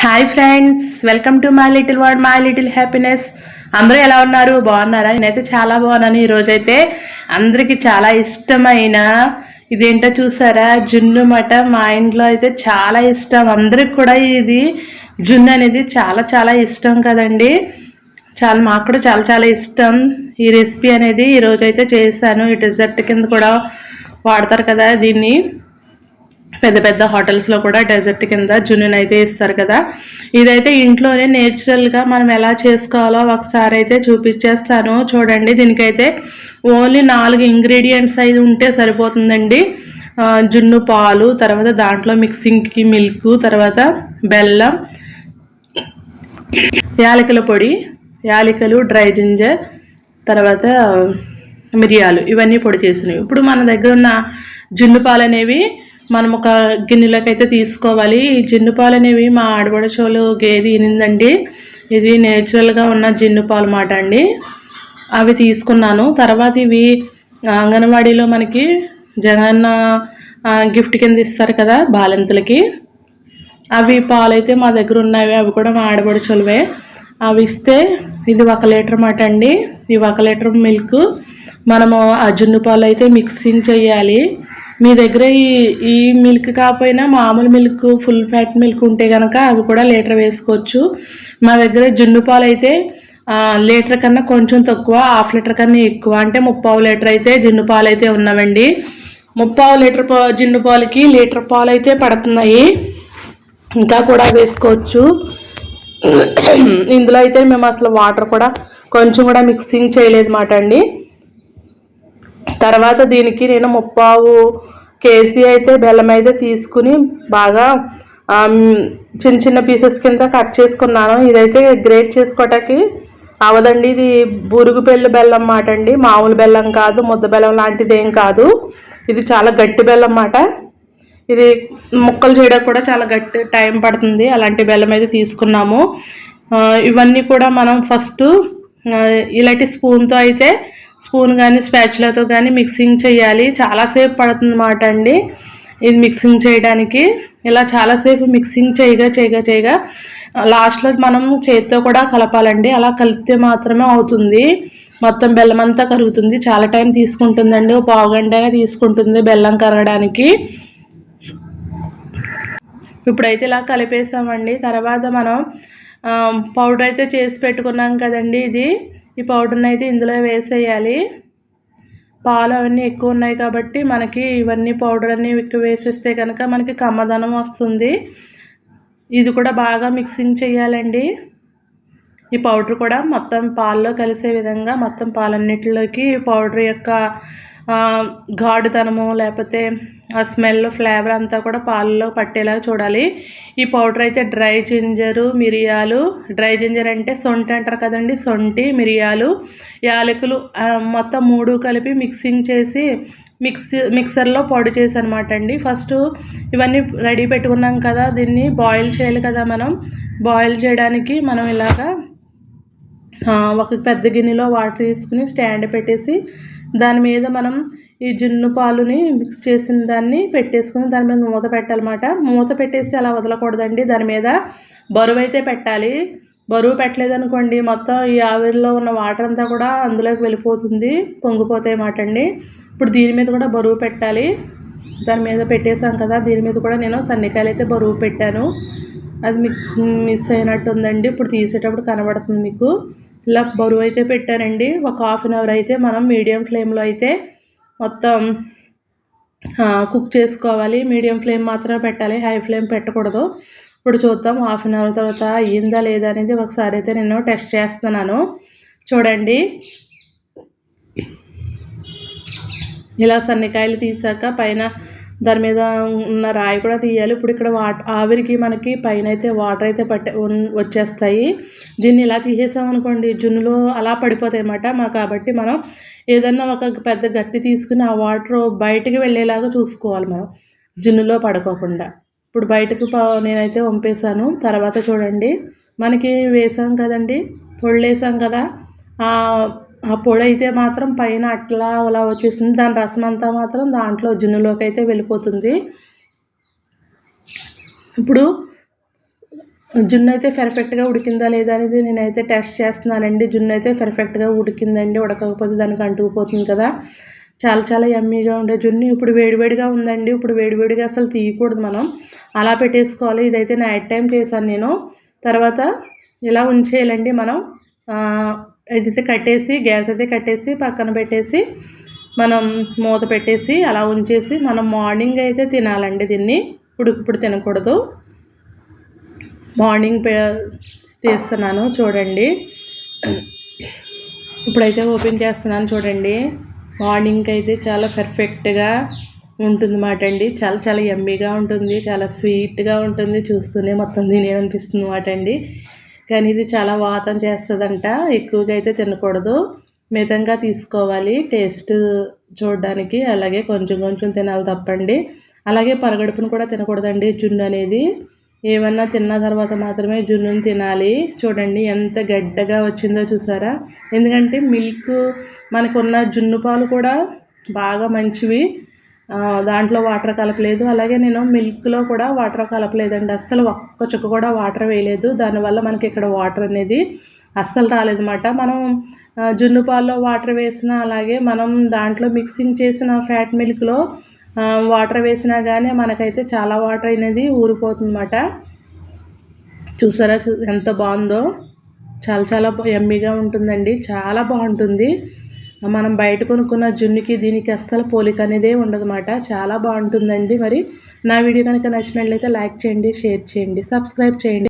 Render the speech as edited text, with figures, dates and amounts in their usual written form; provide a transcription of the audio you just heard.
Hi friends, welcome to my little word my little happiness. అందరూ ఎలా ఉన్నారు? బాగున్నారా? నేనైతే చాలా బాగున్నాను. ఈరోజైతే అందరికీ చాలా ఇష్టమైన ఇదేంటో చూసారా, జున్ను మట. మా ఇంట్లో అయితే చాలా ఇష్టం. అందరికి కూడా ఇది జున్ను అనేది చాలా చాలా ఇష్టం కదండి. మాకు కూడా చాలా చాలా ఇష్టం. ఈ రెసిపీ అనేది ఈరోజైతే చేశాను. ఈ డెజర్ట్ కింద కూడా వాడతారు కదా దీన్ని. పెద్ద పెద్ద హోటల్స్లో కూడా డెజర్ట్ కింద జున్నుని అయితే ఇస్తారు కదా. ఇదైతే ఇంట్లోనే నేచురల్గా మనం ఎలా చేసుకోవాలో ఒకసారి అయితే చూపించేస్తాను చూడండి. దీనికైతే ఓన్లీ 4 ఇంగ్రీడియంట్స్ అయితే ఉంటే సరిపోతుందండి. జున్ను, పాలు, తర్వాత దాంట్లో మిక్సింగ్కి మిల్క్, తర్వాత బెల్లం, యాలకుల పొడి, యాలకులు, డ్రై జింజర్, తర్వాత మిరియాలు, ఇవన్నీ పొడి చేసినవి. ఇప్పుడు మన దగ్గర ఉన్న జున్ను పాలు అనేవి మనం ఒక గిన్నెలోకి అయితే తీసుకోవాలి. ఈ జున్ను పాలు అనేవి మా ఆడపడుచోలు గేదె ఈనిందండి. ఇది నేచురల్గా ఉన్న జున్ను పాలు మాట అండి. అవి తీసుకున్నాను. తర్వాత ఇవి అంగన్వాడీలో మనకి జగనన్న గిఫ్ట్ కింద ఇస్తారు కదా బాలింతలకి. అవి పాలు అయితే మా దగ్గర ఉన్నవి. అవి కూడా మా ఆడపడుచోలువే. అవి ఇస్తే ఇది 1 లీటర్ మాట అండి. ఈ 1 లీటర్ మిల్క్ మనము ఆ జున్ను పాలు అయితే మిక్సింగ్ చేయాలి. మీ దగ్గర ఈ మిల్క్ కాకపోయినా మామూలు మిల్క్, ఫుల్ ఫ్యాట్ మిల్క్ ఉంటే కనుక అవి కూడా లీటర్ వేసుకోవచ్చు. మా దగ్గర జున్ను పాలు అయితే లీటర్ కన్నా కొంచెం తక్కువ, 1/2 లీటర్ కన్నా ఎక్కువ, అంటే 3/4 లీటర్ అయితే జున్ను పాలు అయితే ఉన్నామండి. 3/4 లీటర్ జున్ను పాలకి లీటర్ పాలు అయితే పడుతున్నాయి. ఇంకా కూడా వేసుకోవచ్చు. ఇందులో అయితే మేము అసలు వాటర్ కూడా కొంచెం కూడా మిక్సింగ్ చేయలేదు మాట అండి. తర్వాత దీనికి నేను 3/4 కేజీ అయితే బెల్లం అయితే తీసుకుని బాగా చిన్న చిన్న పీసెస్ కింద కట్ చేసుకున్నాను. ఇదైతే గ్రేట్ చేసుకోవటానికి అవదండి. ఇది బురుగు బెల్లం మాట అండి. మామూలు బెల్లం కాదు, ముద్ద బెల్లం లాంటిది ఏం కాదు. ఇది చాలా గట్టి బెల్లం మాట. ఇది ముక్కలు చేయడానికి కూడా చాలా గట్టి టైం పడుతుంది. అలాంటి బెల్లం అయితే తీసుకున్నాము. ఇవన్నీ కూడా మనం ఫస్ట్ ఇలాంటి స్పూన్తో అయితే, స్పూన్ కానీ స్పాచులాతో కానీ మిక్సింగ్ చేయాలి. చాలాసేపు పడుతుంది మాట అండి ఇది మిక్సింగ్ చేయడానికి. ఇలా చాలాసేపు మిక్సింగ్ చేయగా లాస్ట్లో మనం చేతితో కూడా కలపాలండి. అలా కలిపితే మాత్రమే అవుతుంది. మొత్తం బెల్లం అంతా కరుగుతుంది. చాలా టైం తీసుకుంటుందండి. 1/4 గంట తీసుకుంటుంది బెల్లం కరగడానికి. ఇప్పుడైతే ఇలా కలిపేసామండి. తర్వాత మనం పౌడర్ అయితే చేసి పెట్టుకున్నాం కదండి. ఈ పౌడర్ని అయితే ఇందులో వేసేయాలి. పాలు అవన్నీ ఎక్కువ ఉన్నాయి కాబట్టి మనకి ఇవన్నీ పౌడర్ అన్నీ ఎక్కువ వేసేస్తే కనుక మనకి కమ్మదనం వస్తుంది. ఇది కూడా బాగా మిక్సింగ్ చేయాలండి. ఈ పౌడర్ కూడా మొత్తం పాల్లో కలిసే విధంగా మొత్తం పాలన్నిటిలోకి పౌడర్ యొక్క ఘాటుతనము, లేకపోతే ఆ స్మెల్, ఫ్లేవర్ అంతా కూడా పాలలో పట్టేలా చూడాలి. ఈ పౌడర్ అయితే డ్రై జింజరు, మిరియాలు, డ్రై జింజర్ అంటే సొంటి అంటారు కదండి, సొంటి, మిరియాలు, యాలకులు మొత్తం 3 కలిపి మిక్సింగ్ చేసి మిక్సర్లో పొడి చేసి అనమాట అండి. ఫస్ట్ ఇవన్నీ రెడీ పెట్టుకున్నాం కదా, దీన్ని బాయిల్ చేయాలి కదా. మనం బాయిల్ చేయడానికి మనం ఇలాగా ఒక పెద్ద గిన్నెలో వాటర్ తీసుకుని స్టాండ్ పెట్టేసి దాని మీద మనం ఈ జున్ను పాలుని మిక్స్ చేసిన దాన్ని పెట్టేసుకుని దాని మీద మూత పెట్టాలన్నమాట. మూత పెట్టేసి అలా వదలకూడదండి. దాని మీద బరువు అయితే పెట్టాలి. బరువు పెట్టలేదనుకోండి మొత్తం ఈ ఆవిరిలో ఉన్న వాటర్ అంతా కూడా అందులోకి వెళ్ళిపోతుంది, పొంగిపోతాయి మాట అండి. ఇప్పుడు దీని మీద కూడా బరువు పెట్టాలి. దాని మీద పెట్టేసాం కదా, దీని మీద కూడా నేను సన్నికాయలు అయితే బరువు పెట్టాను. అది మీకు మిస్ అయినట్టు ఉందండి. ఇప్పుడు తీసేటప్పుడు కనబడుతుంది మీకు. ఇలా బరువు అయితే పెట్టానండి. ఒక 1/2 అవర్ అయితే మనం మీడియం ఫ్లేమ్లో అయితే మొత్తం కుక్ చేసుకోవాలి. మీడియం ఫ్లేమ్ మాత్రమే పెట్టాలి, హై ఫ్లేమ్ పెట్టకూడదు. ఇప్పుడు చూద్దాం 1/2 అవర్ తర్వాత అయ్యిందా లేదా అనేది ఒకసారి అయితే నేను టెస్ట్ చేస్తున్నాను. చూడండి, ఇలా సన్నికాయలు తీసాక పైన దాని మీద ఉన్న రాయి కూడా తీయాలి. ఇప్పుడు ఇక్కడ ఆవిరికి మనకి పైన అయితే వాటర్ అయితే వచ్చేస్తాయి. దీన్ని ఇలా తీసేసామనుకోండి జున్నులో అలా పడిపోతాయి అన్నమాట. కాబట్టి మనం ఏదన్నా ఒక పెద్ద గట్టి తీసుకుని ఆ వాటర్ బయటికి వెళ్ళేలాగా చూసుకోవాలి మనం, జున్నులో పడుకోకుండా. ఇప్పుడు బయటకు నేనైతే వంపేశాను. తర్వాత చూడండి, మనకి వేసాం కదండి, పొళ్ళు వేసాం కదా, ఆ పొడి అయితే మాత్రం పైన అట్లా అలా వచ్చేసింది. దాని రసం అంతా మాత్రం దాంట్లో జున్నులోకి అయితే వెళ్ళిపోతుంది. ఇప్పుడు జున్ను అయితే పర్ఫెక్ట్గా ఉడికిందా లేదా అనేది నేనైతే టెస్ట్ చేస్తున్నానండి. జున్ను అయితే పర్ఫెక్ట్గా ఉడికిందండి. ఉడకకపోతే దానికి అంటుకుపోతుంది కదా. చాలా చాలా యమ్మీగా ఉండే జున్ను. ఇప్పుడు వేడివేడిగా ఉందండి. ఇప్పుడు వేడివేడిగా అసలు తీయకూడదు మనం, అలా పెట్టేసుకోవాలి. ఇదైతే నైట్ టైం చేశాను నేను. తర్వాత ఇలా ఉంచేయాలండి మనం. ఇదైతే కట్టేసి, గ్యాస్ అయితే కట్టేసి పక్కన పెట్టేసి, మనం మూత పెట్టేసి అలా ఉంచేసి మనం మార్నింగ్ అయితే తినాలండి. దీన్ని ఇప్పుడు తినకూడదు. మార్నింగ్ తీస్తున్నాను చూడండి. ఇప్పుడైతే ఓపెన్ చేస్తున్నాను చూడండి. మార్నింగ్కి అయితే చాలా పర్ఫెక్ట్గా ఉంటుంది మాట అండి. చాలా చాలా యమ్మీగా ఉంటుంది, చాలా స్వీట్గా ఉంటుంది. చూస్తూనే మొత్తం తినేయాలనిపిస్తుంది మాట అండి. కానీ ఇది చాలా వాతం చేస్తుందంట. ఎక్కువగా అయితే తినకూడదు, మితంగా తీసుకోవాలి టేస్ట్ చూడడానికి. అలాగే కొంచెం కొంచెం తినాలి తప్పండి. అలాగే పరగడుపును కూడా తినకూడదండి జున్ను అనేది. ఏమన్నా తిన్న తర్వాత మాత్రమే జున్నుని తినాలి. చూడండి ఎంత గడ్డగా వచ్చిందో చూసారా. ఎందుకంటే మిల్క్ మనకున్న జున్ను పాలు కూడా బాగా మంచివి, దాంట్లో వాటర్ కలపలేదు. అలాగే నేను మిల్క్లో కూడా వాటర్ కలపలేదండి. అస్సలు ఒక్క చుక్క కూడా వాటర్ వేయలేదు. దానివల్ల మనకి ఇక్కడ వాటర్ అనేది అస్సలు రాలేదన్నమాట. మనం జున్ను పాల్లో వాటర్ వేసినా, అలాగే మనం దాంట్లో మిక్సింగ్ చేసిన ఫ్యాట్ మిల్క్లో వాటర్ వేసినా కానీ మనకైతే చాలా వాటర్ అనేది ఊరిపోతుందన్నమాట. చూసారా ఎంత బాగుందో. చాలా చాలా యమ్మీగా ఉంటుందండి. చాలా బాగుంటుంది. మనం బయట కొనుక్కున్న జున్నుకి దీనికి అస్సలు పోలిక అనేదే ఉండదన్నమాట. చాలా బాగుంటుందండి. మరి నా వీడియో కనుక నచ్చినట్లయితే లైక్ చేయండి, షేర్ చేయండి, సబ్స్క్రైబ్ చేయండి.